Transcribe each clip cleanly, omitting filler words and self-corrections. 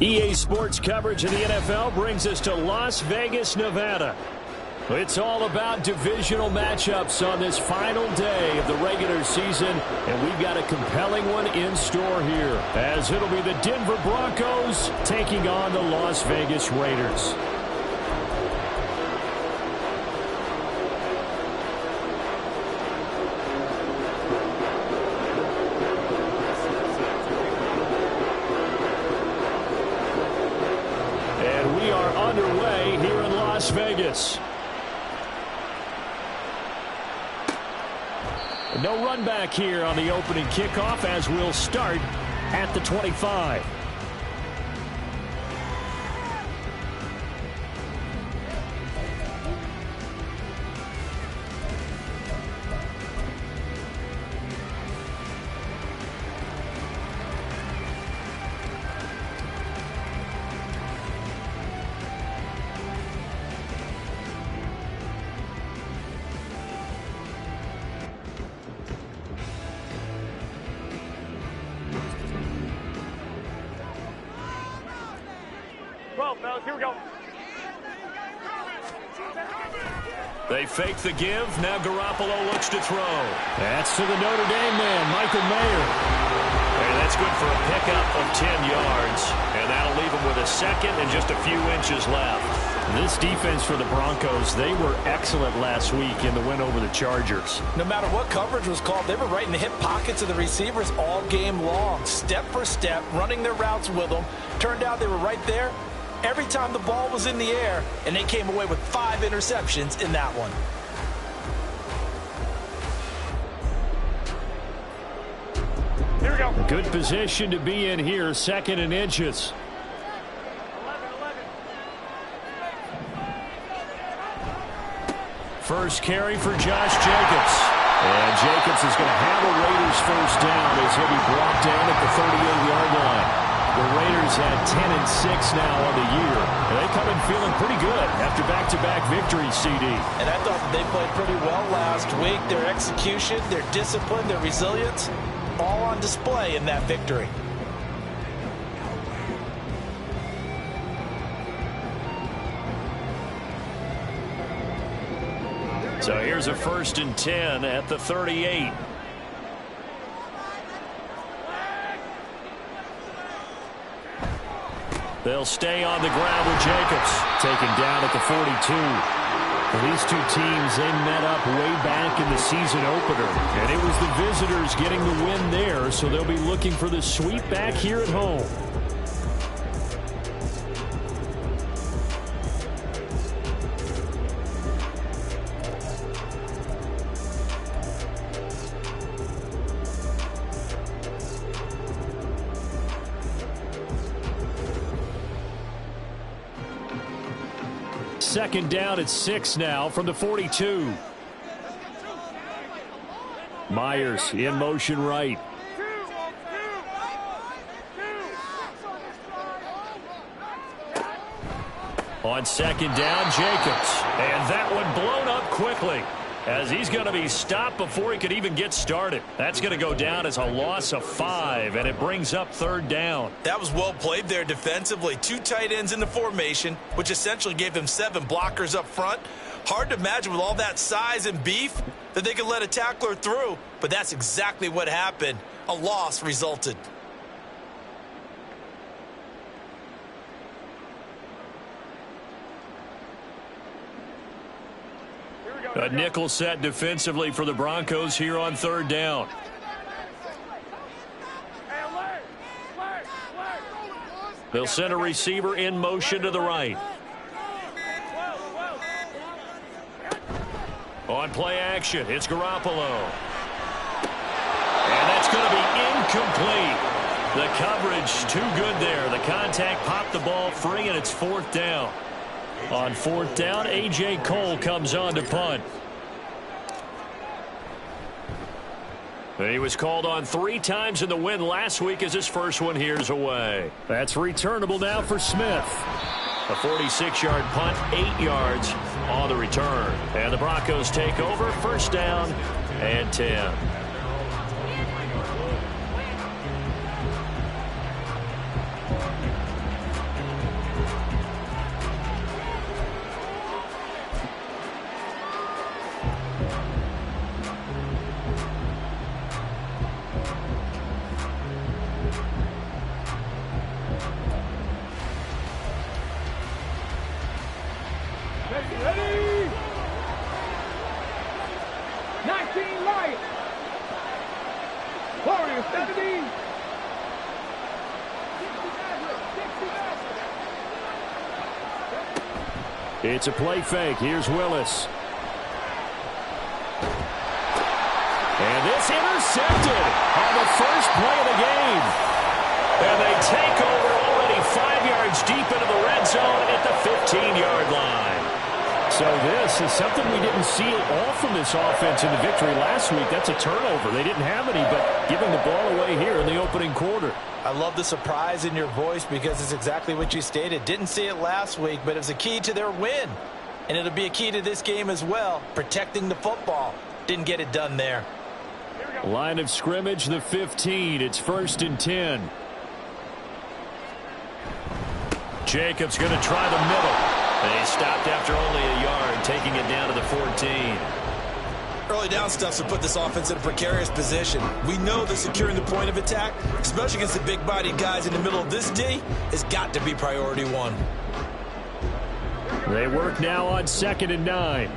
EA Sports coverage of the NFL brings us to Las Vegas, Nevada. It's all about divisional matchups on this final day of the regular season, and we've got a compelling one in store here, as it'll be the Denver Broncos taking on the Las Vegas Raiders. And we are underway here in Las Vegas. No run back here on the opening kickoff, as we'll start at the 25. Here we go. They fake the give. Now Garoppolo looks to throw. That's to the Notre Dame man, Michael Mayer. Hey, that's good for a pickup of 10 yards. And that'll leave him with a second and just a few inches left. This defense for the Broncos, they were excellent last week in the win over the Chargers. No matter what coverage was called, they were right in the hip pockets of the receivers all game long. Step for step, running their routes with them. Turned out they were right there every time the ball was in the air, and they came away with 5 interceptions in that one. Here we go. Good position to be in here, 2nd and inches. 11. First carry for Josh Jacobs. And Jacobs is going to have a Raiders first down as he'll be brought down at the 38-yard line. The Raiders at 10-6 now on the year. And they come in feeling pretty good after back-to-back victories, CD. And I thought that they played pretty well last week. Their execution, their discipline, their resilience, all on display in that victory. So here's a 1st and 10 at the 38. They'll stay on the ground with Jacobs, taken down at the 42. These two teams, they met up way back in the season opener, and it was the visitors getting the win there, so they'll be looking for the sweep back here at home. Second down at 6 now from the 42. Myers in motion right. On second down, Jacobs. And that one blown up quickly, as he's going to be stopped before he could even get started. That's going to go down as a loss of 5, and it brings up third down. That was well played there defensively. 2 tight ends in the formation, which essentially gave them 7 blockers up front. Hard to imagine with all that size and beef that they could let a tackler through, but that's exactly what happened. A loss resulted. A nickel set defensively for the Broncos here on third down. They'll send a receiver in motion to the right. On play action, it's Garoppolo. And that's going to be incomplete. The coverage too good there. The contact popped the ball free, and it's fourth down. On fourth down, A.J. Cole comes on to punt. And he was called on 3 times in the win last week as his first one here's away. That's returnable now for Smith. A 46-yard punt, 8 yards on the return. And the Broncos take over, first down and 10. Ready? 19 right. Warriors 70. It's a play fake. Here's Willis. And it's intercepted on the first play of the game. And they take over already 5 yards deep into the red zone at the 15-yard line. So this is something we didn't see at all from this offense in the victory last week. That's a turnover. They didn't have any, but giving the ball away here in the opening quarter. I love the surprise in your voice because it's exactly what you stated. Didn't see it last week, but it was a key to their win. And it'll be a key to this game as well, protecting the football. Didn't get it done there. Line of scrimmage, the 15. It's first and 10. Jacobs going to try the middle. And he stopped after only a yard, taking it down to the 14. Early down stuff to put this offense in a precarious position. We know that securing the point of attack, especially against the big-bodied guys in the middle of this D, has got to be priority 1. They work now on 2nd and 9.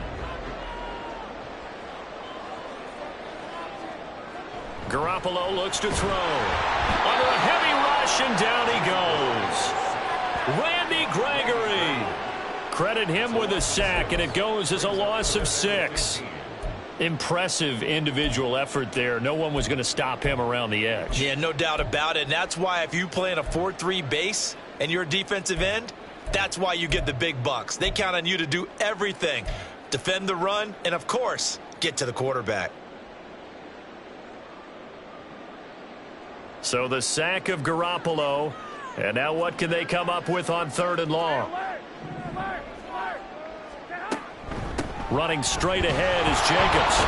Garoppolo looks to throw. Under a heavy rush, and down he goes. Randy Gregory. Credit him with a sack, and it goes as a loss of 6. Impressive individual effort there. No one was going to stop him around the edge. Yeah, no doubt about it. And that's why if you play in a 4-3 base and you're a defensive end, that's why you get the big bucks. They count on you to do everything. Defend the run, and of course, get to the quarterback. So the sack of Garoppolo. And now what can they come up with on 3rd and long? Running straight ahead is Jacobs.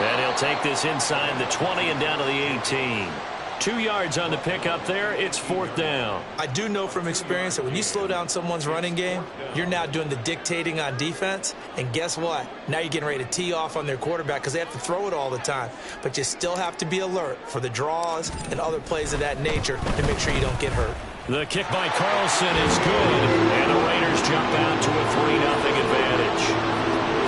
And he'll take this inside the 20 and down to the 18. 2 yards on the pickup there. It's 4th down. I do know from experience that when you slow down someone's running game, you're now doing the dictating on defense. And guess what? Now you're getting ready to tee off on their quarterback because they have to throw it all the time. But you still have to be alert for the draws and other plays of that nature to make sure you don't get hurt. The kick by Carlson is good. And the Raiders jump out to a 3-0 advantage.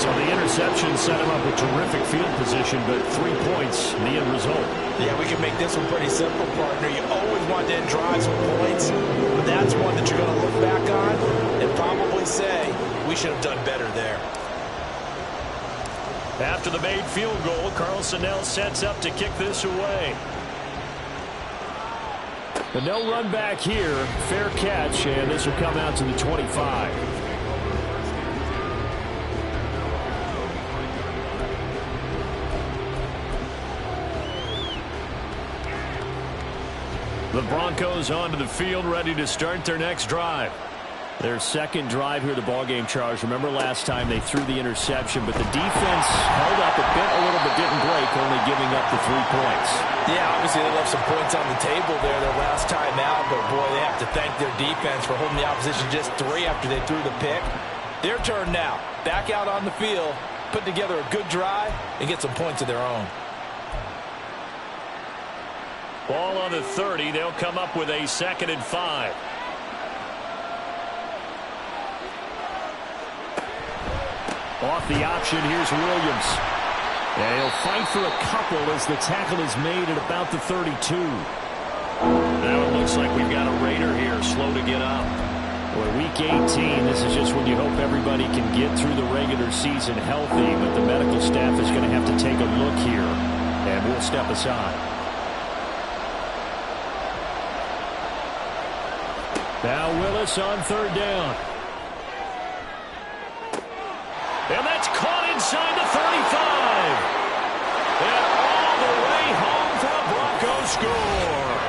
So the interception set him up with terrific field position, but 3 points, the end result. Yeah, we can make this one pretty simple, partner. You always want to end drives with points, but that's one that you're going to look back on and probably say, we should have done better there. After the made field goal, Carlson now sets up to kick this away. But no run back here. Fair catch, and this will come out to the 25. The Broncos onto the field, ready to start their next drive. Their second drive here, the ballgame, Charles. Remember last time they threw the interception, but the defense held up a bit, a little bit didn't break, only giving up the 3 points. Yeah, obviously they left some points on the table there their last time out, but boy, they have to thank their defense for holding the opposition just 3 after they threw the pick. Their turn now. Back out on the field, put together a good drive, and get some points of their own. Ball on the 30. They'll come up with a 2nd and 5. Off the option, here's Williams. And he'll fight for a couple as the tackle is made at about the 32. Now it looks like we've got a Raider here, slow to get up. Well, week 18, this is just when you hope everybody can get through the regular season healthy, but the medical staff is going to have to take a look here, and we'll step aside. Now Willis on 3rd down. And that's caught inside the 35. And all the way home for a Broncos score.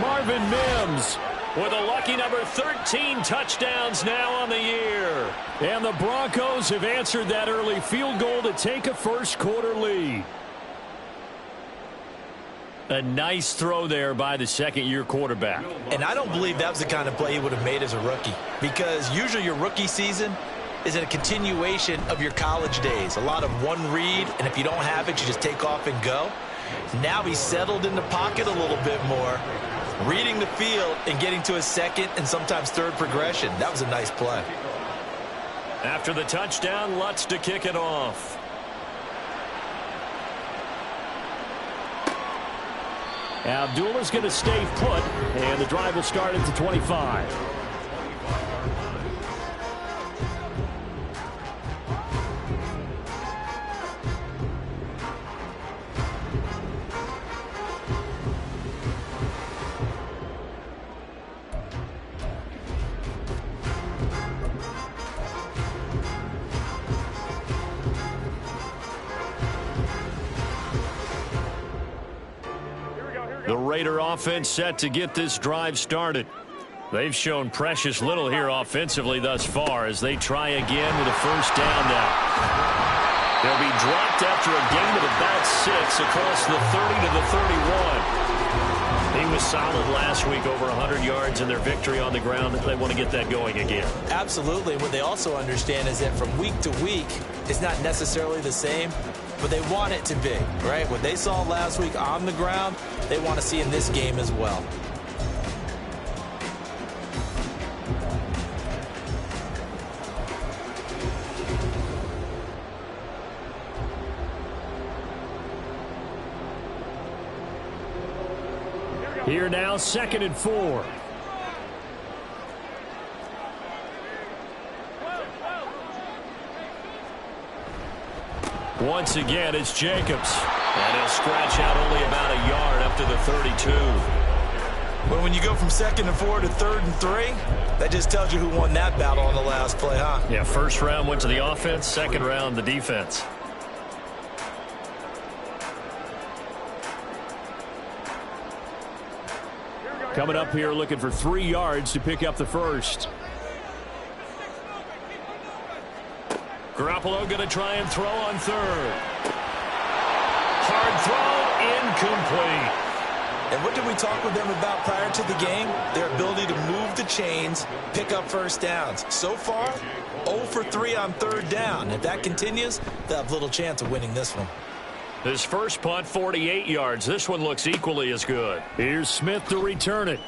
Marvin Mims with a lucky number 13 touchdowns now on the year. And the Broncos have answered that early field goal to take a first-quarter lead. A nice throw there by the second-year quarterback. And I don't believe that was the kind of play he would have made as a rookie, because usually your rookie season is a continuation of your college days. A lot of one read, and if you don't have it, you just take off and go. Now he's settled in the pocket a little bit more, reading the field and getting to his second and sometimes third progression. That was a nice play. After the touchdown, Lutz to kick it off. Abdullah's going to stay put, and the drive will start at the 25. The Raider offense set to get this drive started. They've shown precious little here offensively thus far as they try again with a first down now. They'll be dropped after a gain of about 6 across the 30 to the 31. He was solid last week, over 100 yards in their victory on the ground. They want to get that going again. Absolutely. What they also understand is that from week to week, it's not necessarily the same, but they want it to be, right? What they saw last week on the ground, they want to see in this game as well. Here now, 2nd and 4. Once again, it's Jacobs. And he'll scratch out only about a yard up to the 32. But when you go from 2nd and 4 to 3rd and 3, that just tells you who won that battle on the last play, huh? Yeah, first round went to the offense, second round the defense. Coming up here looking for 3 yards to pick up the first. Garoppolo going to try and throw on 3rd. Hard throw, incomplete. And what did we talk with them about prior to the game? Their ability to move the chains, pick up first downs. So far, 0 for 3 on 3rd down. If that continues, they'll have little chance of winning this one. His first punt, 48 yards. This one looks equally as good. Here's Smith to return it.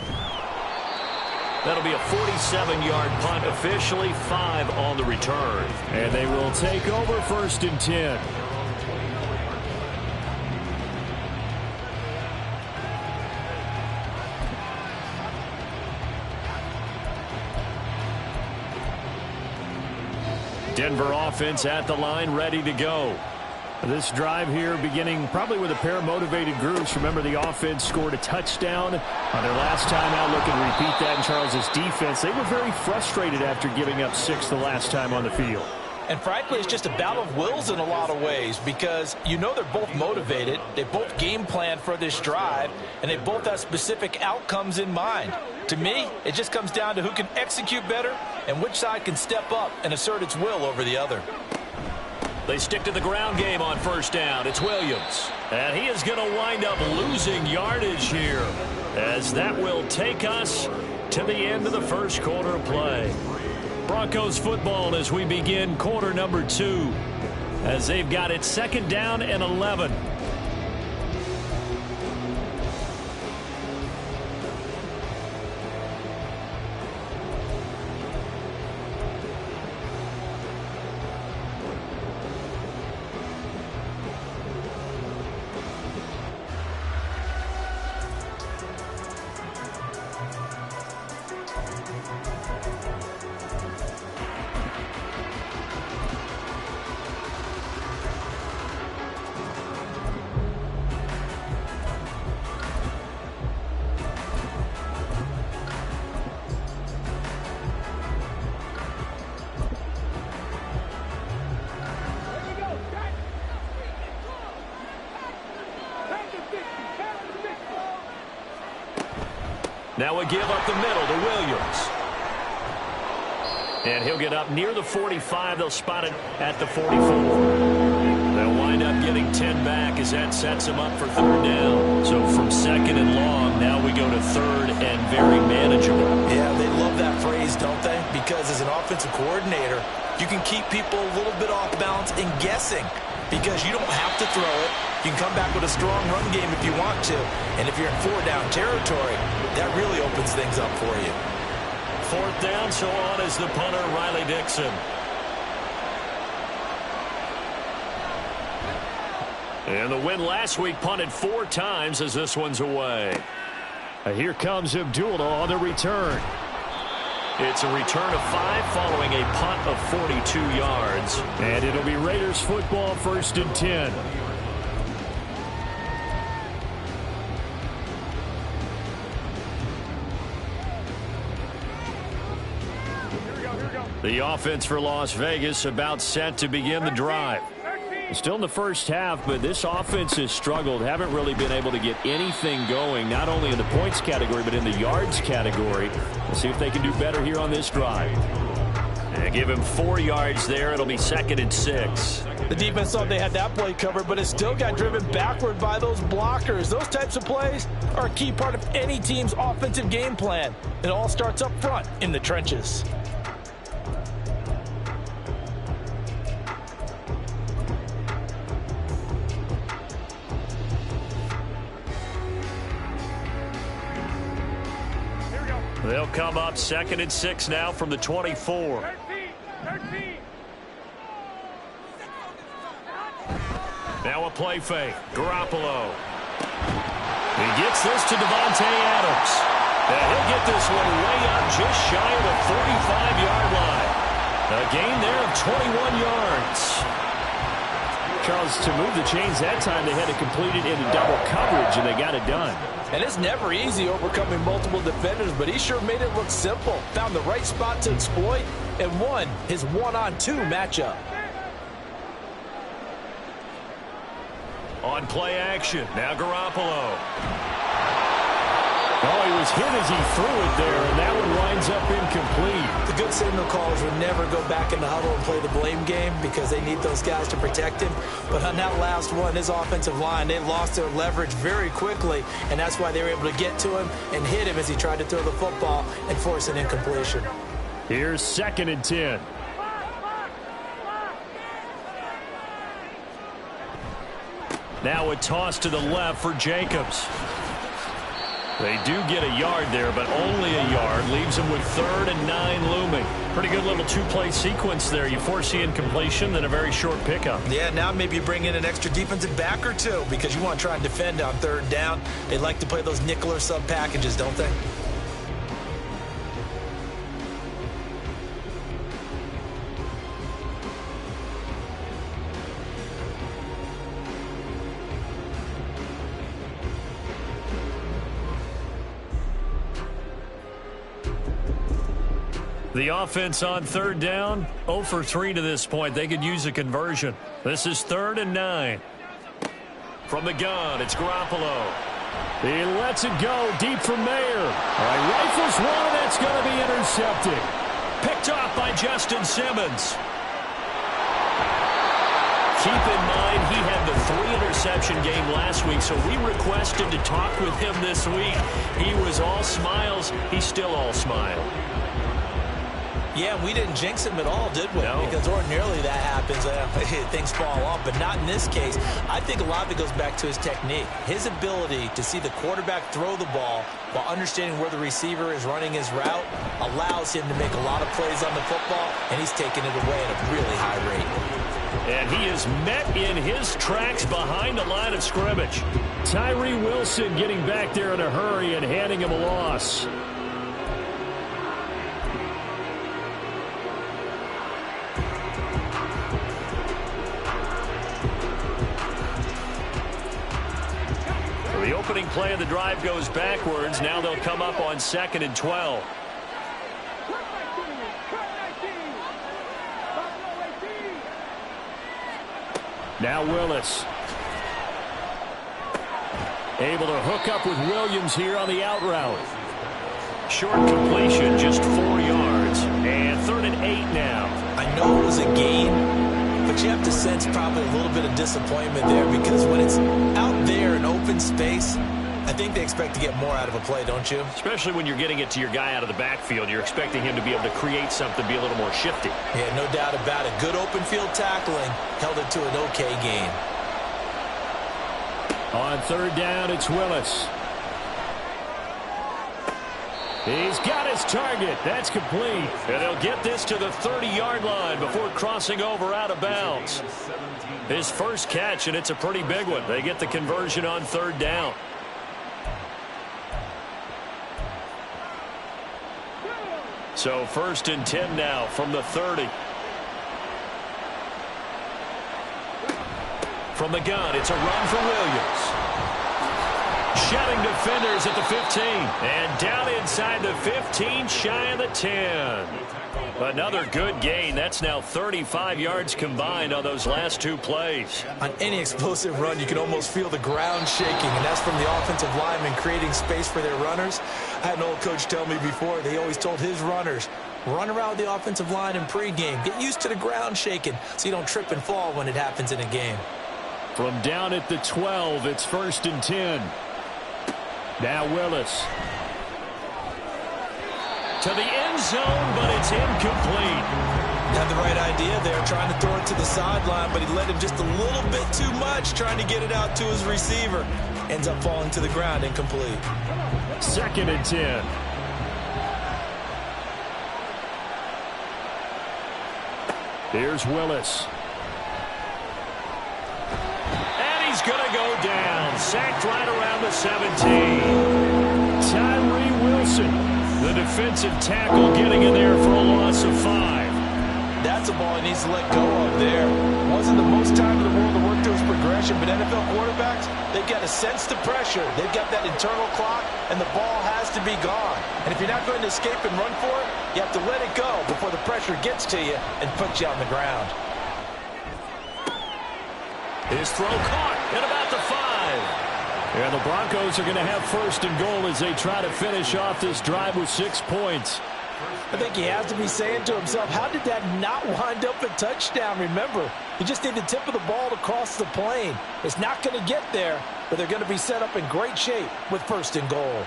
That'll be a 47-yard punt, officially 5 on the return. And they will take over 1st and 10. Denver offense at the line, ready to go. This drive here beginning probably with a pair of motivated groups. Remember, the offense scored a touchdown on their last time out. Looking to repeat that in Charles's defense. They were very frustrated after giving up 6 the last time on the field. And frankly, it's just a battle of wills in a lot of ways because you know they're both motivated, they both game plan for this drive, and they both have specific outcomes in mind. To me, it just comes down to who can execute better and which side can step up and assert its will over the other. They stick to the ground game on first down. It's Williams. And he is going to wind up losing yardage here, as that will take us to the end of the first quarter of play. Broncos football as we begin quarter number 2, as they've got it 2nd down and 11. Now a give up the middle to Williams. And he'll get up near the 45. They'll spot it at the 44. They'll wind up getting 10 back as that sets them up for 3rd down. So from 2nd and long, now we go to 3rd and very manageable. Yeah, they love that phrase, don't they? Because as an offensive coordinator, you can keep people a little bit off balance and guessing because you don't have to throw it. You can come back with a strong run game if you want to. And if you're in 4-down territory, that really opens things up for you. 4th down, so on is the punter, Riley Dixon. And the win last week punted 4 times as this one's away. Here comes Abdullah on the return. It's a return of 5 following a punt of 42 yards. And it'll be Raiders football, 1st and 10. The offense for Las Vegas about set to begin the drive. Still in the first half, but this offense has struggled. Haven't really been able to get anything going, not only in the points category, but in the yards category. Let's see if they can do better here on this drive. And give him 4 yards there. It'll be 2nd and 6. The defense thought they had that play covered, but it still got driven backward by those blockers. Those types of plays are a key part of any team's offensive game plan. It all starts up front in the trenches. They'll come up 2nd and 6 now from the 24. 13. Now a play fake. Garoppolo. He gets this to Devontae Adams. And he'll get this one way up just shy of the 45-yard line. A gain there of 21 yards. Charles, to move the chains that time, they had to complete it into double coverage, and they got it done. And it's never easy overcoming multiple defenders, but he sure made it look simple. Found the right spot to exploit and won his 1-on-2 matchup. On play action, now Garoppolo. Oh, he was hit as he threw it there, and that one winds up incomplete. The good signal callers would never go back in the huddle and play the blame game because they need those guys to protect him. But on that last one, his offensive line, they lost their leverage very quickly, and that's why they were able to get to him and hit him as he tried to throw the football and force an incompletion. Here's 2nd and 10. Now a toss to the left for Jacobs. They do get a yard there, but only a yard. Leaves them with 3rd and 9 looming. Pretty good little 2-play sequence there. You foresee incompletion, then a very short pickup. Yeah, now maybe you bring in an extra defensive back or two because you want to try and defend on 3rd down. They like to play those nickel or sub packages, don't they? The offense on third down, 0 for 3 to this point. They could use a conversion. This is 3rd and 9. From the gun, it's Garoppolo. He lets it go deep for Mayer. All right, rifles one, and that's going to be intercepted. Picked off by Justin Simmons. Keep in mind, he had the 3-interception game last week, so we requested to talk with him this week. He was all smiles. He's still all smile. Yeah, we didn't jinx him at all, did we? No. Because ordinarily that happens. Things fall off, but not in this case. I think a lot of it goes back to his technique. His ability to see the quarterback throw the ball while understanding where the receiver is running his route allows him to make a lot of plays on the football, and he's taking it away at a really high rate. And he is met in his tracks behind the line of scrimmage. Tyree Wilson getting back there in a hurry and handing him a loss. The opening play of the drive goes backwards. Now they'll come up on 2nd and 12. Now Willis. Able to hook up with Williams here on the out route. Short completion, just 4 yards. And 3rd and 8 now. I know it was a gain, but you have to sense probably a little bit of disappointment there because when it's out there in open space, I think they expect to get more out of a play, don't you? Especially when you're getting it to your guy out of the backfield. You're expecting him to be able to create something, be a little more shifty. Yeah, no doubt about it. Good open field tackling held it to an okay gain. On 3rd down, it's Willis. He's got his target. That's complete. And he'll get this to the 30-yard line before crossing over out of bounds. His first catch, and it's a pretty big one. They get the conversion on 3rd down. So 1st and 10 now from the 30. From the gun, it's a run for Williams. Shutting defenders at the 15. And down inside the 15, shy of the 10. Another good gain. That's now 35 yards combined on those last 2 plays. On any explosive run, you can almost feel the ground shaking, and that's from the offensive linemen creating space for their runners. I had an old coach tell me before, they always told his runners, run around the offensive line in pregame. Get used to the ground shaking so you don't trip and fall when it happens in a game. From down at the 12, it's 1st and 10. Now Willis. To the end zone, but it's incomplete. Had the right idea there, trying to throw it to the sideline, but he led him just a little bit too much, trying to get it out to his receiver. Ends up falling to the ground, incomplete. 2nd and 10. Here's Willis. And he's going to go down. Sacked right around the 17. Tyree Wilson. The defensive tackle getting in there for a loss of 5. That's a ball he needs to let go of there. Wasn't the most time in the world to work through his progression, but NFL quarterbacks, they've got to sense the pressure. They've got that internal clock, and the ball has to be gone. And if you're not going to escape and run for it, you have to let it go before the pressure gets to you and puts you on the ground. His throw caught at about the 5. And the Broncos are going to have 1st and goal as they try to finish off this drive with 6 points. I think he has to be saying to himself, how did that not wind up a touchdown? Remember, you just need the tip of the ball to cross the plane. It's not going to get there, but they're going to be set up in great shape with 1st and goal.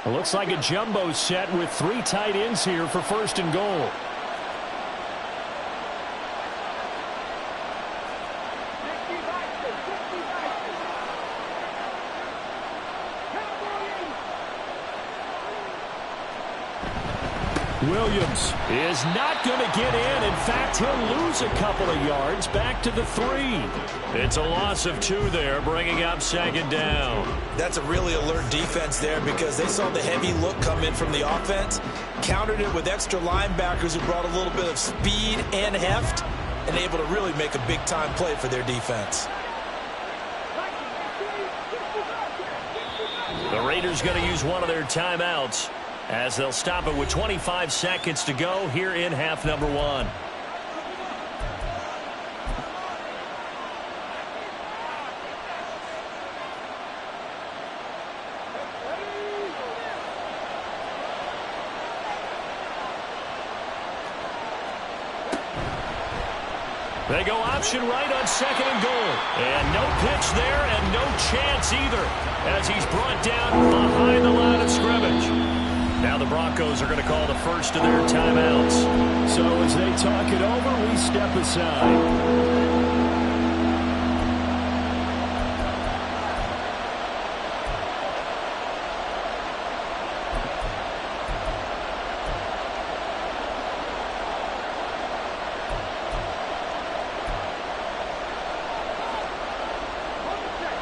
It looks like a jumbo set with 3 tight ends here for 1st and goal. Williams is not going to get in. In fact, he'll lose a couple of yards back to the 3. It's a loss of 2 there, bringing up 2nd down. That's a really alert defense there because they saw the heavy look come in from the offense, countered it with extra linebackers who brought a little bit of speed and heft, and able to really make a big-time play for their defense. Raiders going to use one of their timeouts as they'll stop it with 25 seconds to go here in half number one. They go option right on second and goal. And no pitch there and no chance either as he's brought down behind the line of scrimmage. Now the Broncos are going to call the first of their timeouts. So as they talk it over, we step aside.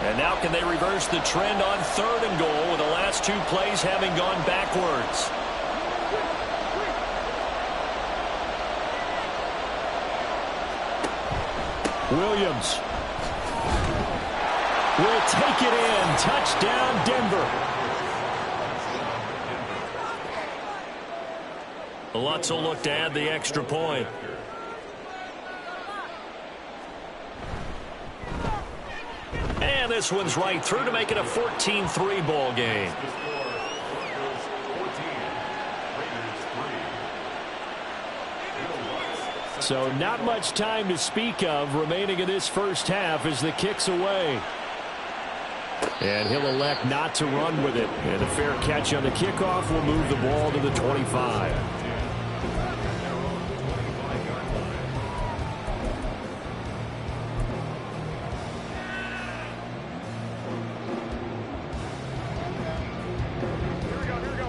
And now can they reverse the trend on third and goal with the last two plays having gone backwards? Williams will take it in. Touchdown, Denver. Lutz will look to add the extra point. And this one's right through to make it a 14-3 ball game. So not much time to speak of remaining in this first half as the kick's away. And he'll elect not to run with it. And a fair catch on the kickoff will move the ball to the 25.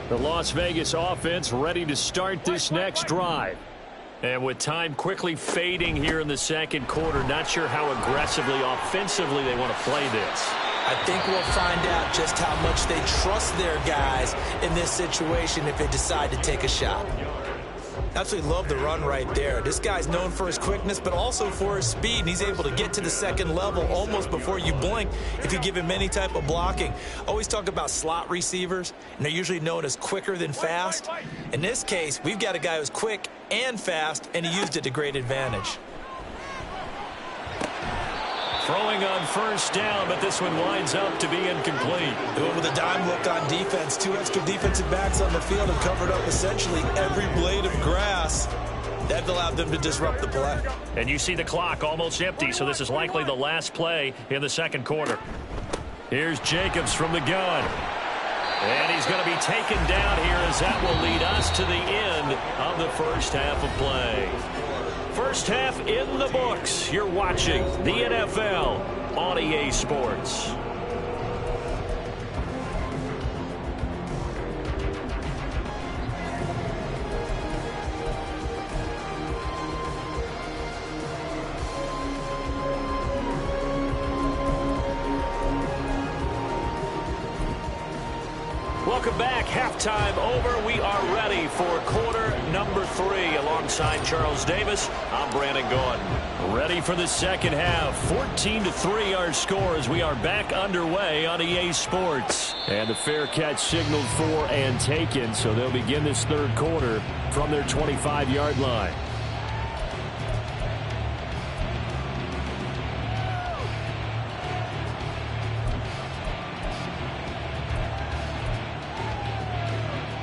The Las Vegas offense ready to start this next drive. And with time quickly fading here in the second quarter, not sure how aggressively, offensively they want to play this. I think we'll find out just how much they trust their guys in this situation if they decide to take a shot. Absolutely love the run right there. This guy's known for his quickness, but also for his speed. And he's able to get to the second level almost before you blink if you give him any type of blocking. Always talk about slot receivers, and they're usually known as quicker than fast. In this case, we've got a guy who's quick and fast, and he used it to great advantage. Throwing on first down, but this one winds up to be incomplete. Doing with a dime look on defense. Two extra defensive backs on the field and covered up essentially every blade of grass. That allowed them to disrupt the play. And you see the clock almost empty, so this is likely the last play in the second quarter. Here's Jacobs from the gun. And he's going to be taken down here as that will lead us to the end of the first half of play. First half in the books. You're watching the NFL on EA Sports. Welcome back. Halftime over. We are ready for quarter number 3. Alongside Charles Davis, I'm Brandon Gordon. Ready for the second half. 14-3 our score as we are back underway on EA Sports. And the fair catch signaled for and taken, so they'll begin this third quarter from their 25-yard line.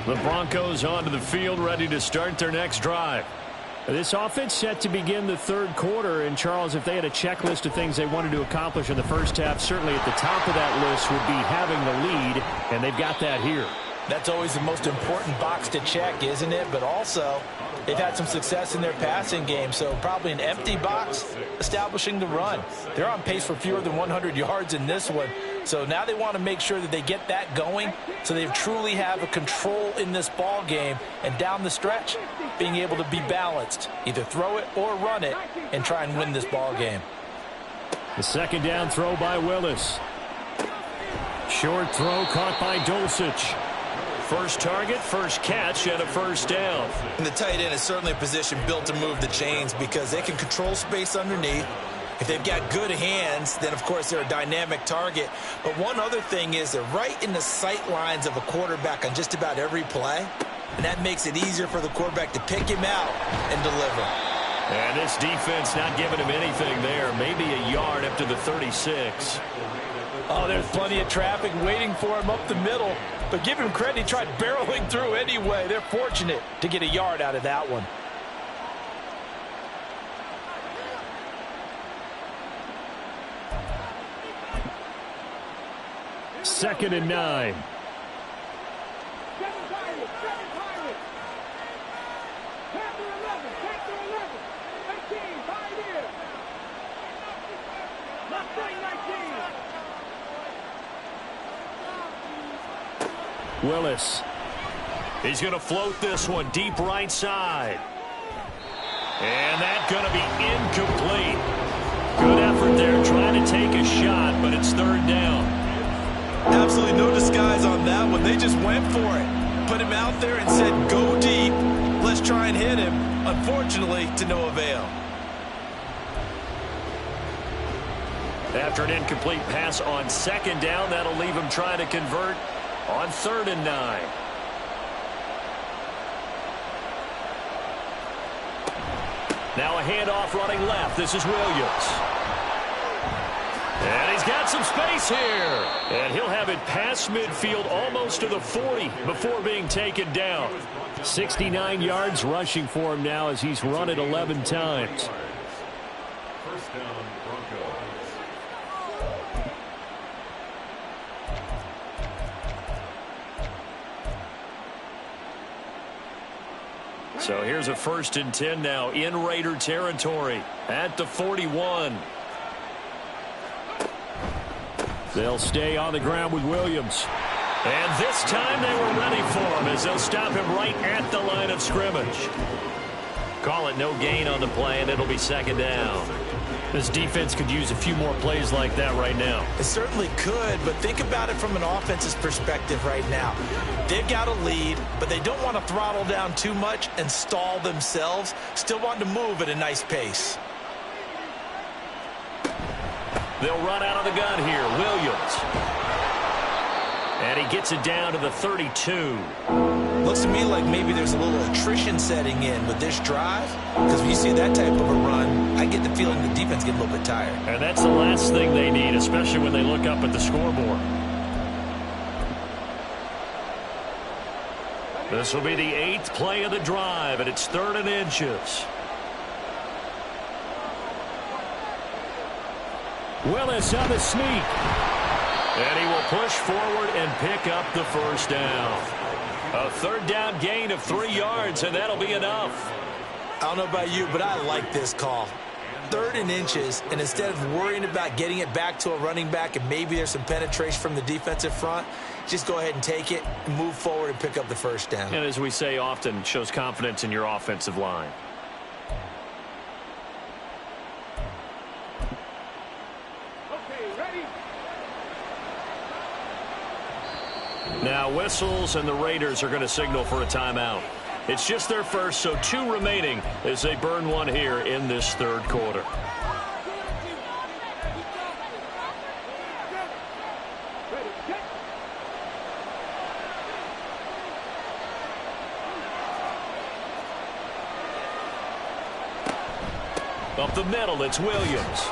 The Broncos onto the field, ready to start their next drive. This offense set to begin the third quarter. And, Charles, if they had a checklist of things they wanted to accomplish in the first half, certainly at the top of that list would be having the lead, and they've got that here. That's always the most important box to check, isn't it? But also, they've had some success in their passing game, so probably an empty box establishing the run. They're on pace for fewer than 100 yards in this one, so now they want to make sure that they get that going so they truly have a control in this ball game, and down the stretch, being able to be balanced, either throw it or run it, and try and win this ball game. The second down throw by Willis. Short throw caught by Dulcich. First target, first catch, and a first down. And the tight end is certainly a position built to move the chains because they can control space underneath. If they've got good hands, then, of course, they're a dynamic target. But one other thing is they're right in the sight lines of a quarterback on just about every play, and that makes it easier for the quarterback to pick him out and deliver. And this defense not giving him anything there. Maybe a yard up to the 36. Oh, there's plenty of traffic waiting for him up the middle. But give him credit, he tried barreling through anyway. They're fortunate to get a yard out of that one. Second and 9. Willis. He's going to float this one deep right side. And that's going to be incomplete. Good effort there trying to take a shot, but it's third down. Absolutely no disguise on that one. They just went for it. Put him out there and said, go deep. Let's try and hit him. Unfortunately, to no avail. After an incomplete pass on second down, that'll leave him trying to convert on third and 9. Now a handoff running left. This is Williams. And he's got some space here. And he'll have it past midfield almost to the 40 before being taken down. 69 yards rushing for him now as he's run it 11 times. First down, Broncos. So here's a 1st and 10 now in Raider territory at the 41. They'll stay on the ground with Williams. And this time they were ready for him as they'll stop him right at the line of scrimmage. Call it no gain on the play, and it'll be second down. This defense could use a few more plays like that right now. It certainly could, but think about it from an offense's perspective right now. They've got a lead, but they don't want to throttle down too much and stall themselves. Still want to move at a nice pace. They'll run out of the gun here. Williams. And he gets it down to the 32. Looks to me like maybe there's a little attrition setting in with this drive. Because when you see that type of a run, I get the feeling the defense gets a little bit tired. And that's the last thing they need, especially when they look up at the scoreboard. This will be the 8th play of the drive, and it's 3rd and inches. Willis on the sneak. And he will push forward and pick up the first down. A 3rd down gain of 3 yards, and that'll be enough. I don't know about you, but I like this call. 3rd and inches, and instead of worrying about getting it back to a running back and maybe there's some penetration from the defensive front, just go ahead and take it, move forward, and pick up the first down. And as we say often, shows confidence in your offensive line. Now whistles, and the Raiders are going to signal for a timeout. It's just their first, so 2 remaining as they burn one here in this 3rd quarter. Up the middle, it's Williams.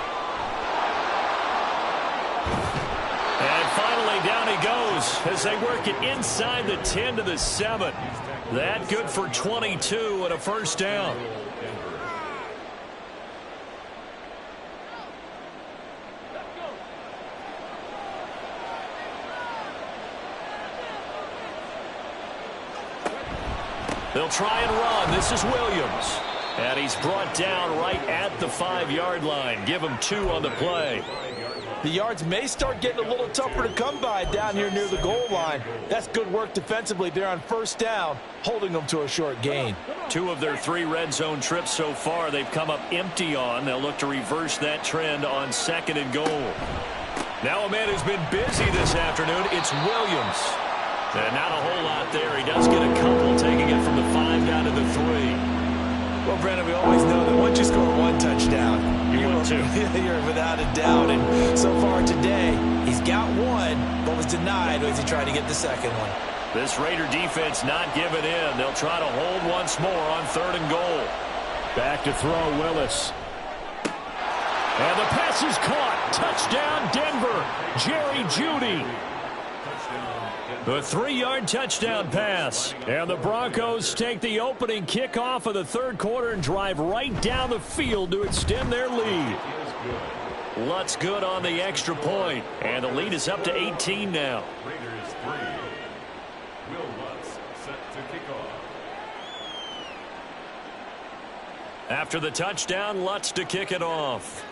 And finally, down he goes as they work it inside the 10 to the 7. That good for 22 and a first down. They'll try and run. This is Williams. And he's brought down right at the 5-yard line. Give him 2 on the play. The yards may start getting a little tougher to come by down here near the goal line. That's good work defensively there on first down, holding them to a short gain. 2 of their 3 red zone trips so far they've come up empty on. They'll look to reverse that trend on 2nd and goal. Now a man who's been busy this afternoon, it's Williams. And not a whole lot there. He does get a couple, taking it from the 5 down to the 3. Well, Brandon, we always know that once you score 1 touchdown, You would too. You're without a doubt. And so far today, he's got one, but was denied as he tried to get the second one. This Raider defense not giving in. They'll try to hold once more on 3rd and goal. Back to throw, Willis. And the pass is caught. Touchdown, Denver. Jerry Jeudy. The 3-yard touchdown pass. And the Broncos take the opening kickoff of the 3rd quarter and drive right down the field to extend their lead. Lutz good on the extra point. And the lead is up to 18 now. Raiders 3. Will Lutz set to kick off. After the touchdown, Lutz to kick it off.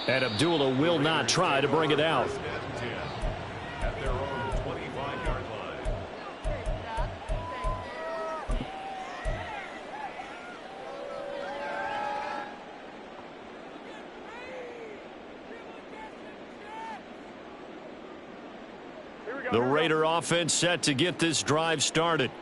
And Abdullah will not try to bring it out. First and 10 at their own 25-yard line. The Raider offense set to get this drive started.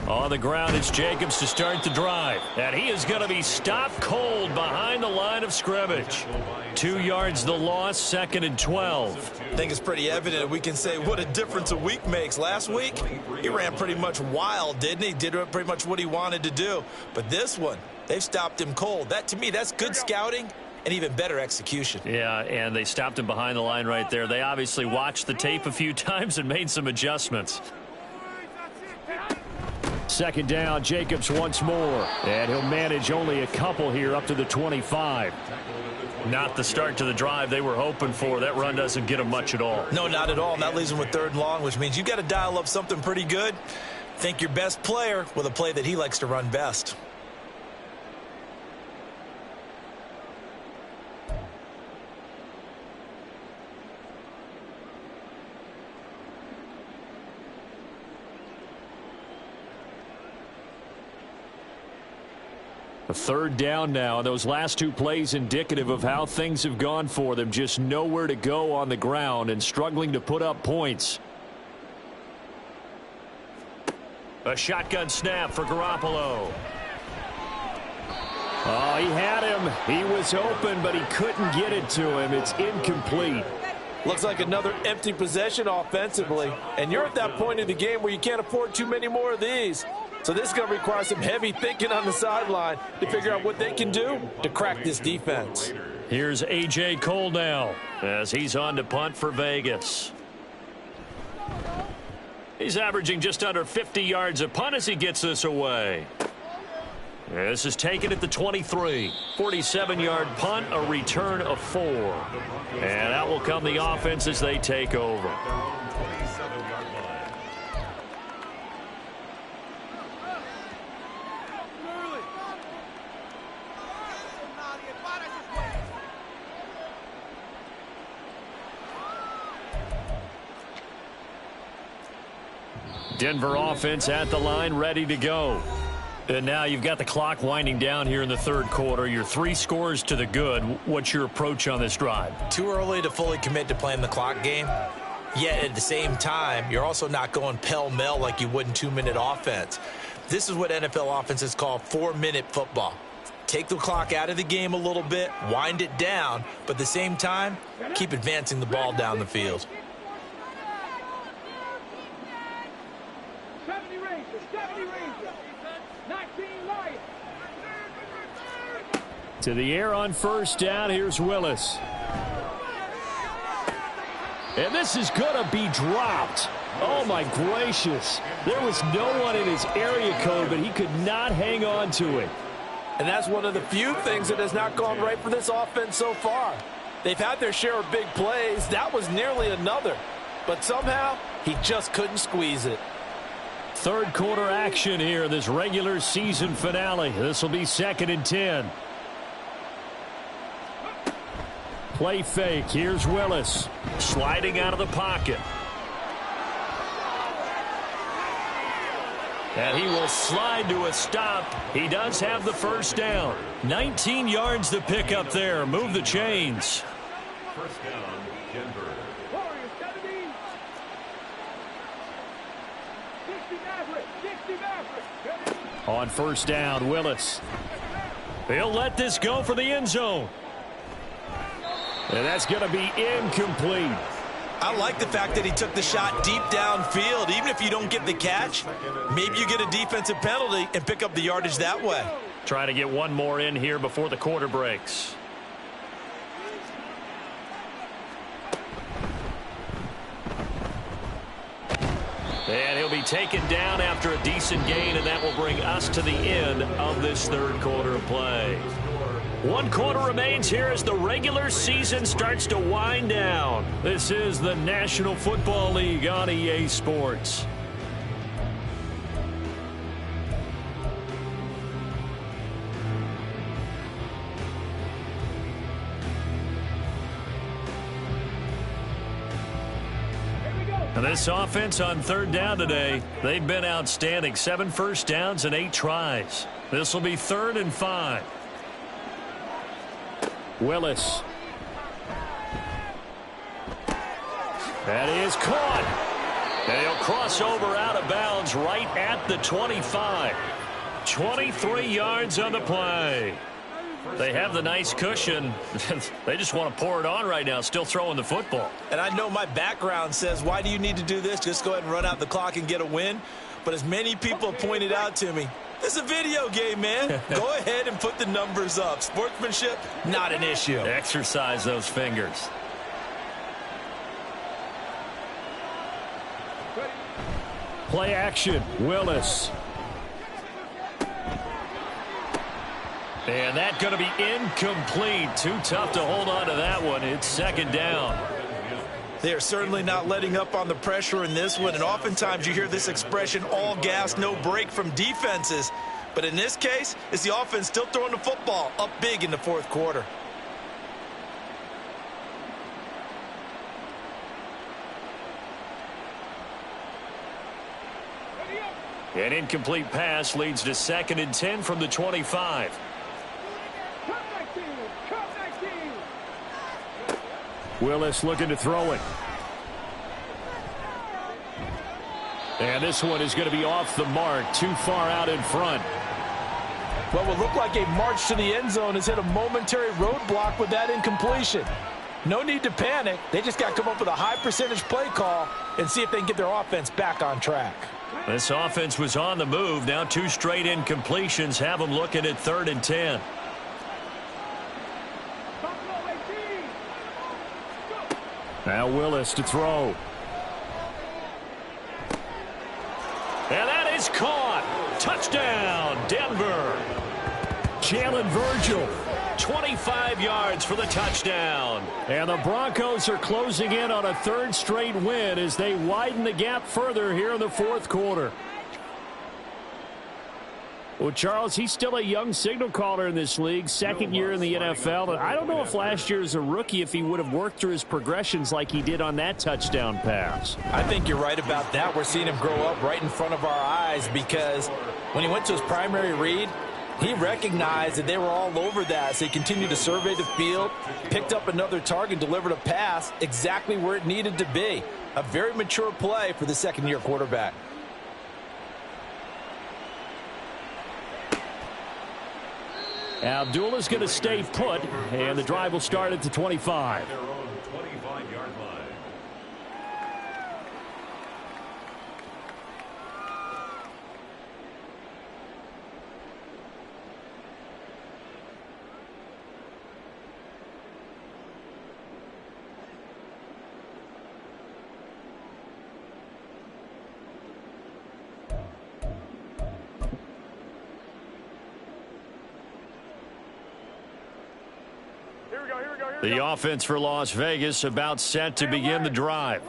On the ground, it's Jacobs to start the drive. And he is going to be stopped cold behind the line of scrimmage. 2 yards the loss, 2nd and 12. I think it's pretty evident. We can say what a difference a week makes. Last week, he ran pretty much wild, didn't he? Did pretty much what he wanted to do. But this one, they've stopped him cold. That, to me, that's good scouting and even better execution. Yeah, and they stopped him behind the line right there. They obviously watched the tape a few times and made some adjustments. 2nd down, Jacobs once more. And he'll manage only a couple here up to the 25. Not the start to the drive they were hoping for. That run doesn't get them much at all. No, not at all. And that leaves them with 3rd and long, which means you've got to dial up something pretty good. Think your best player with a play that he likes to run best. A 3rd down now. Those last 2 plays indicative of how things have gone for them. Just nowhere to go on the ground and struggling to put up points. A shotgun snap for Garoppolo. Oh, he had him. He was open, but he couldn't get it to him. It's incomplete. Looks like another empty possession offensively. And you're at that point in the game where you can't afford too many more of these. So this is going to require some heavy thinking on the sideline to figure out what they can do to crack this defense. Here's A.J. Cole now as he's on to punt for Vegas. He's averaging just under 50 yards a punt as he gets this away. This is taken at the 23. 47-yard punt, a return of 4. And out will come the offense as they take over. Denver offense at the line, ready to go. And now you've got the clock winding down here in the 3rd quarter. Your 3 scores to the good. What's your approach on this drive? Too early to fully commit to playing the clock game. Yet at the same time, you're also not going pell-mell like you would in 2-minute offense. This is what NFL offenses call 4-minute football. Take the clock out of the game a little bit, wind it down, but at the same time, keep advancing the ball down the field. 70 Rangers, 19 Lions. To the air on 1st down. Here's Willis. And this is going to be dropped. Oh, my gracious. There was no one in his area code, but he could not hang on to it. And that's one of the few things that has not gone right for this offense so far. They've had their share of big plays. That was nearly another. But somehow, he just couldn't squeeze it. 3rd quarter action here, this regular season finale. This will be 2nd and 10. Play fake. Here's Willis. Sliding out of the pocket. And he will slide to a stop. He does have the 1st down. 19 yards to pick up there. Move the chains. 1st down, Denver. Warriors 70. On first down, Willis. He'll let this go for the end zone. And that's going to be incomplete. I like the fact that he took the shot deep downfield. Even if you don't get the catch, maybe you get a defensive penalty and pick up the yardage that way. Try to get one more in here before the quarter breaks. And he'll be taken down after a decent gain, and that will bring us to the end of this third quarter of play. One quarter remains here as the regular season starts to wind down. This is the National Football League on EA Sports. And this offense on third down today, they've been outstanding. 7 first downs and 8 tries. This will be 3rd and 5. Willis. That is caught. And he'll cross over out of bounds right at the 25. 23 yards on the play. They have the nice cushion. They just want to pour it on right now, still throwing the football. And I know my background says, why do you need to do this? Just go ahead and run out the clock and get a win. But as many people have pointed out to me, this is a video game, man. Go ahead and put the numbers up. Sportsmanship, not an issue. Exercise those fingers. Play action, Willis. And that's going to be incomplete. Too tough to hold on to that one. It's 2nd down. They are certainly not letting up on the pressure in this one. And oftentimes you hear this expression, all gas, no break from defenses. But in this case, it's the offense still throwing the football up big in the 4th quarter. An incomplete pass leads to 2nd and 10 from the 25. Willis looking to throw it. And this one is going to be off the mark, too far out in front. What will look like a march to the end zone has hit a momentary roadblock with that incompletion. No need to panic. They just got to come up with a high percentage play call and see if they can get their offense back on track. This offense was on the move. Now 2 straight incompletions have them looking at 3rd and 10. Now Willis to throw. And that is caught. Touchdown, Denver. Jalen Virgil. 25 yards for the touchdown. And the Broncos are closing in on a 3rd straight win as they widen the gap further here in the 4th quarter. Well, Charles, he's still a young signal caller in this league, 2nd year in the NFL. And I don't know if last year as a rookie if he would have worked through his progressions like he did on that touchdown pass. I think you're right about that. We're seeing him grow up right in front of our eyes because when he went to his primary read, he recognized that they were all over that, so he continued to survey the field, picked up another target, delivered a pass exactly where it needed to be. A very mature play for the 2nd-year quarterback. Abdullah's going to stay put, and the drive will start at the 25. Their own 25-yard line. The offense for Las Vegas about set to begin the drive.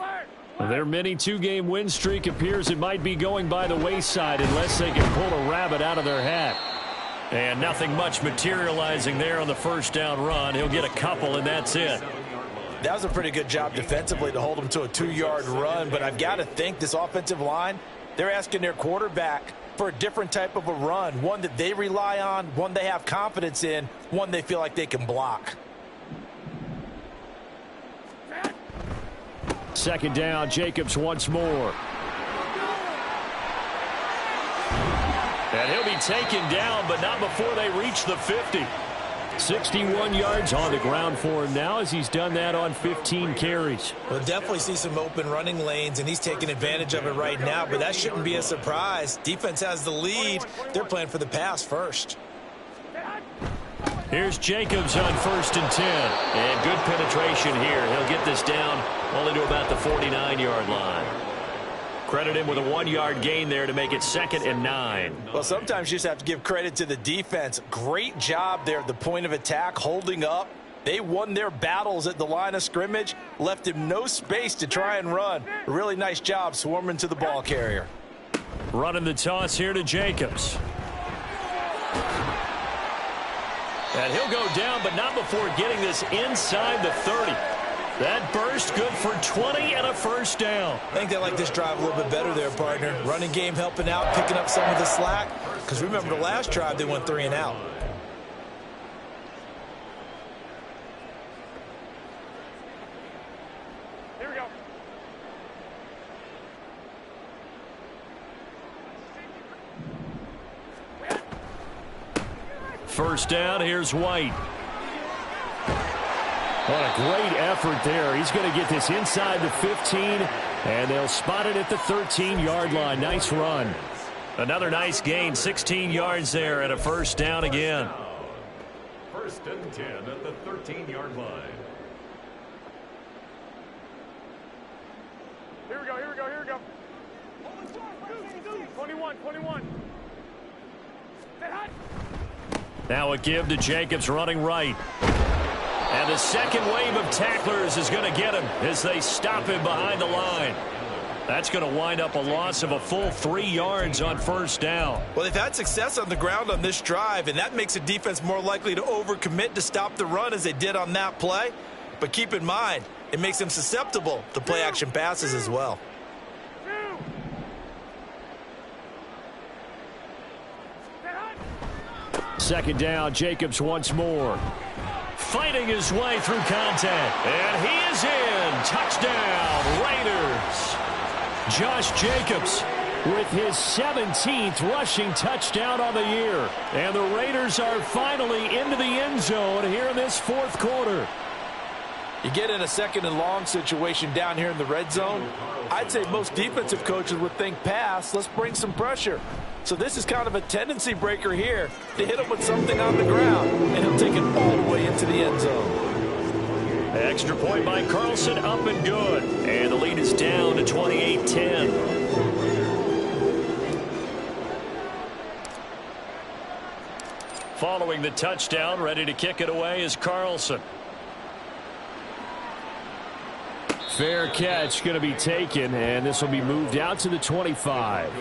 Their mini 2-game win streak appears it might be going by the wayside unless they can pull a rabbit out of their hat. And nothing much materializing there on the 1st down run. He'll get a couple, and that's it. That was a pretty good job defensively to hold him to a 2-yard run, but I've got to think this offensive line, they're asking their quarterback for a different type of a run, one that they rely on, one they have confidence in, one they feel like they can block. 2nd down, Jacobs once more. And he'll be taken down, but not before they reach the 50. 61 yards on the ground for him now as he's done that on 15 carries. We'll definitely see some open running lanes, and he's taking advantage of it right now, but that shouldn't be a surprise. Defense has the lead. They're playing for the pass first. Here's Jacobs on 1st and 10. And good penetration here. He'll get this down only to about the 49-yard line. Credit him with a 1-yard gain there to make it 2nd and 9. Well, sometimes you just have to give credit to the defense. Great job there at the point of attack, holding up. They won their battles at the line of scrimmage, left him no space to try and run. A really nice job swarming to the ball carrier. Running the toss here to Jacobs. And he'll go down, but not before getting this inside the 30. That burst good for 20 and a first down. I think they like this drive a little bit better there, partner. Running game helping out, picking up some of the slack. Because remember the last drive, they went 3 and out. Here we go. First down, here's White. What a great effort there. He's going to get this inside the 15, and they'll spot it at the 13-yard line. Nice run. Another nice gain, 16 yards there, and a first down again. 1st and 10 at the 13-yard line. Here we go, here we go, here we go. 21, 21. Now a give to Jacobs running right. And the second wave of tacklers is going to get him as they stop him behind the line. That's going to wind up a loss of a full 3 yards on first down. Well, they've had success on the ground on this drive, and that makes the defense more likely to overcommit to stop the run as they did on that play. But keep in mind, it makes them susceptible to play-action passes as well. Second down, Jacobs once more. Fighting his way through contact. And he is in. Touchdown, Raiders. Josh Jacobs with his 17th rushing touchdown on the year. And the Raiders are finally into the end zone here in this 4th quarter. You get in a 2nd and long situation down here in the red zone. I'd say most defensive coaches would think pass. Let's bring some pressure. So this is kind of a tendency breaker here to hit him with something on the ground, and he'll take it all the way into the end zone. Extra point by Carlson, up and good. And the lead is down to 28-10. Following the touchdown, ready to kick it away is Carlson. Fair catch going to be taken, and this will be moved out to the 25.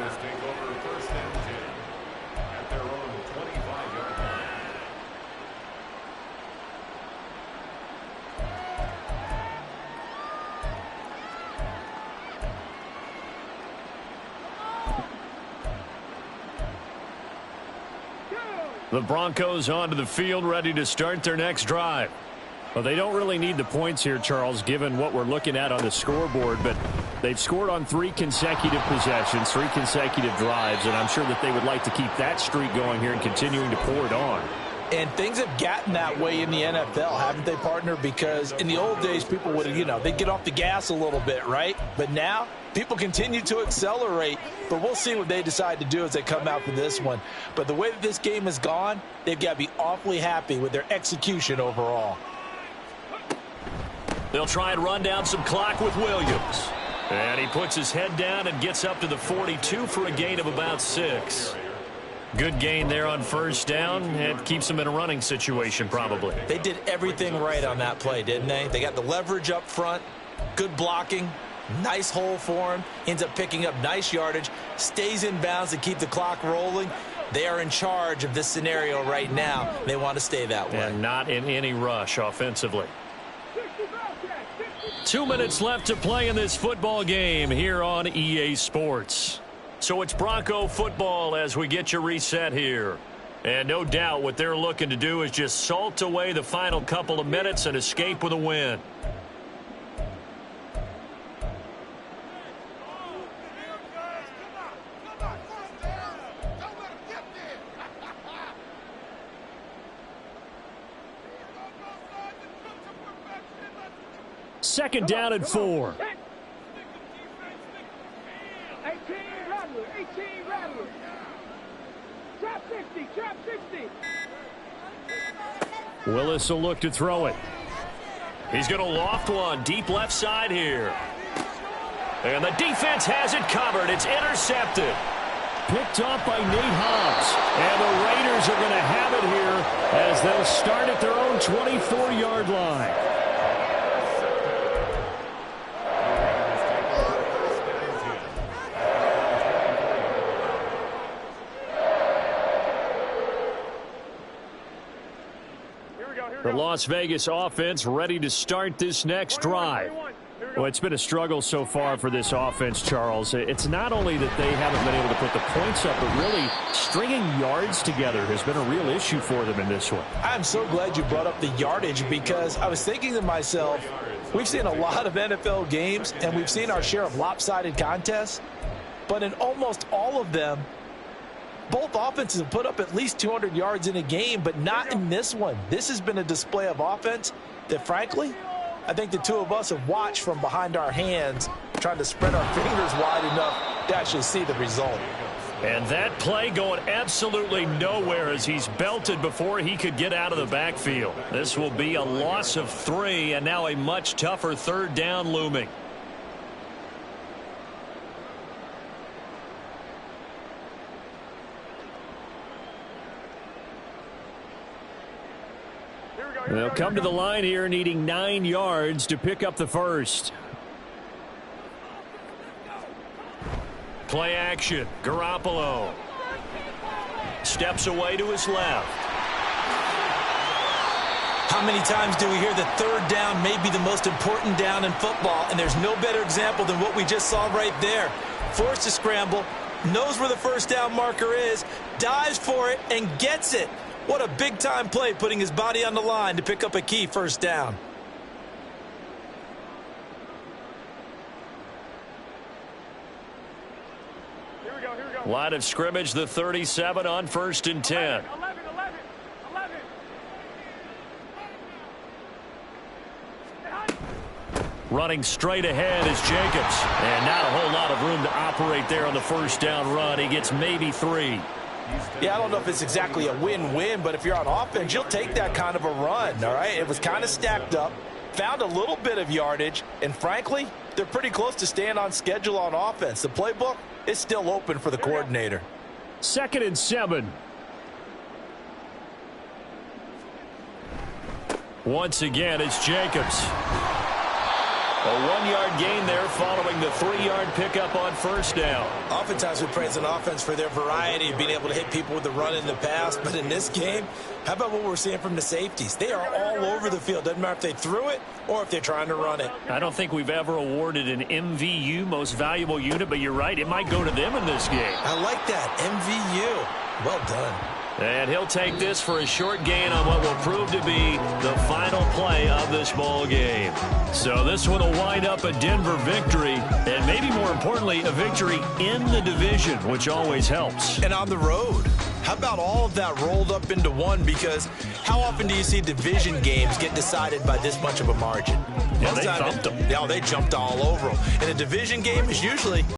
The Broncos onto the field, ready to start their next drive. Well, they don't really need the points here, Charles, given what we're looking at on the scoreboard, but they've scored on 3 consecutive possessions, 3 consecutive drives, and I'm sure that they would like to keep that streak going here and continuing to pour it on. And things have gotten that way in the NFL, haven't they, partner? Because in the old days, people would, they'd get off the gas a little bit, right? But now, people continue to accelerate, but we'll see what they decide to do as they come out for this one. But the way that this game has gone, they've got to be awfully happy with their execution overall. They'll try and run down some clock with Williams. And he puts his head down and gets up to the 42 for a gain of about 6. Good gain there on first down, and keeps them in a running situation probably. They did everything right on that play, didn't they? They got the leverage up front, good blocking, nice hole for him, ends up picking up nice yardage, stays in bounds to keep the clock rolling. They are in charge of this scenario right now. They want to stay that way. And not in any rush offensively. 2 minutes left to play in this football game here on EA Sports. So it's Bronco football as we get you reset here. And no doubt what they're looking to do is just salt away the final couple of minutes and escape with a win. Second down and 4. 18 Rattler, 18 Rattler. Trap 50, trap 50. Willis will look to throw it. He's going to loft one deep left side here. And the defense has it covered. It's intercepted. Picked off by Nate Hobbs. And the Raiders are going to have it here as they'll start at their own 24-yard line. The Las Vegas offense ready to start this next drive. Well, it's been a struggle so far for this offense, Charles. It's not only that they haven't been able to put the points up, but really stringing yards together has been a real issue for them in this one. I'm so glad you brought up the yardage because I was thinking to myself, we've seen a lot of NFL games and we've seen our share of lopsided contests, but in almost all of them, both offenses have put up at least 200 yards in a game, but not in this one. This has been a display of offense that, frankly, I think the two of us have watched from behind our hands, trying to spread our fingers wide enough to actually see the result. And that play going absolutely nowhere as he's belted before he could get out of the backfield. This will be a loss of 3, and now a much tougher third down looming. They'll come to the line here needing 9 yards to pick up the first. Play action. Garoppolo steps away to his left. How many times do we hear that third down may be the most important down in football, and there's no better example than what we just saw right there. Forced to scramble, knows where the first down marker is, dives for it, and gets it. What a big-time play, putting his body on the line to pick up a key first down. Here we go, here we go. Line of scrimmage, the 37 on 1st and 10. 11. Running straight ahead is Jacobs. And not a whole lot of room to operate there on the first down run. He gets maybe 3. Yeah, I don't know if it's exactly a win-win, but if you're on offense, you'll take that kind of a run, all right? It was kind of stacked up, found a little bit of yardage, and frankly, they're pretty close to staying on schedule on offense. The playbook is still open for the coordinator. 2nd and 7. Once again, it's Jacobs. A 1-yard gain there following the 3-yard pickup on first down. Oftentimes we praise an offense for their variety of being able to hit people with the run in the pass, but in this game, how about what we're seeing from the safeties? They are all over the field. Doesn't matter if they threw it or if they're trying to run it. I don't think we've ever awarded an MVU, most valuable unit, but you're right, it might go to them in this game. I like that, MVU. Well done. And he'll take this for a short gain on what will prove to be the final play of this ball game. So this one will wind up a Denver victory, and maybe more importantly, a victory in the division, which always helps. And on the road. How about all of that rolled up into one? Because how often do you see division games get decided by this much of a margin? Yeah, they thumped them. Yeah, they jumped all over them. And a division game is usually